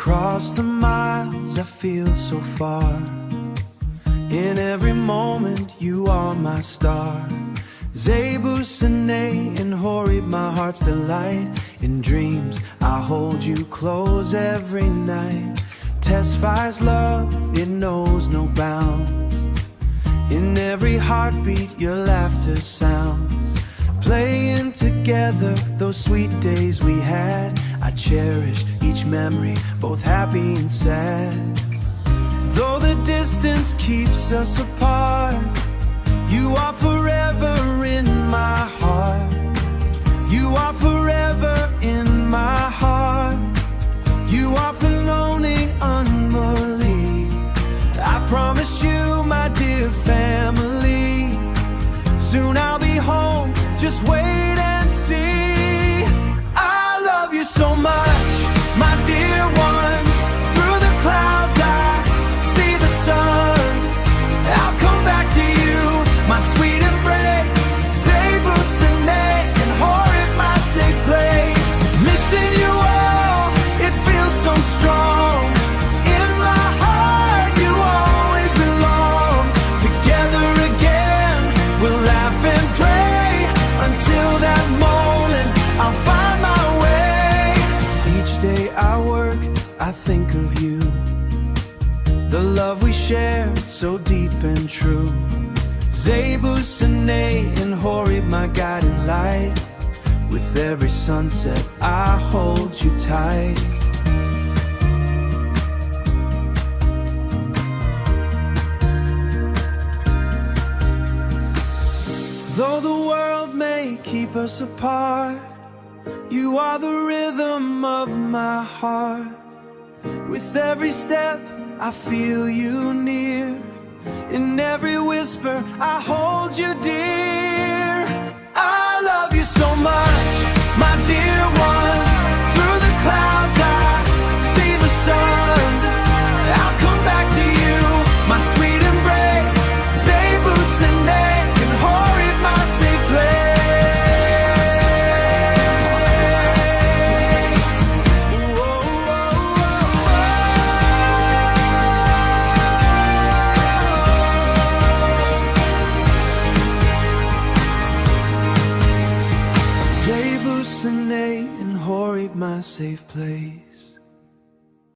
Across the miles I feel so far. In every moment you are my star. Zebusane and Horeb, my heart's delight. In dreams I hold you close every night. Tesfi's love, it knows no bounds. In every heartbeat your laughter sounds. Playing together those sweet days we had. I cherish each memory, both happy and sad. Though the distance keeps us apart, you are forever in my heart. You are forever in my heart. You are phenoning unbelief. I promise you, my dear family, soon I'll be home, just wait and see. I love you so much, my dear ones. Through the clouds I see the sun. I'll come back to you, my sweet embrace. Zebusane and Horeb, my safe place. Missing you all, it feels so strong. In my heart you always belong. Together again, we'll laugh and play. Until that moment, I'll find my way. Each day I work, I think of you. The love we share, so deep and true. Zebusane and Horeb, my guiding light. With every sunset, I hold you tight. Though the world may keep us apart, you are the rhythm of my heart. With every step, I feel you near. In every whisper, I hold you dear. I love you so much, my dear ones. Through the clouds I see the sun. I'll come back to you, my sweet embrace. Zebusane and Horeb, my safe place. Zebusane and Horeb, my safe place.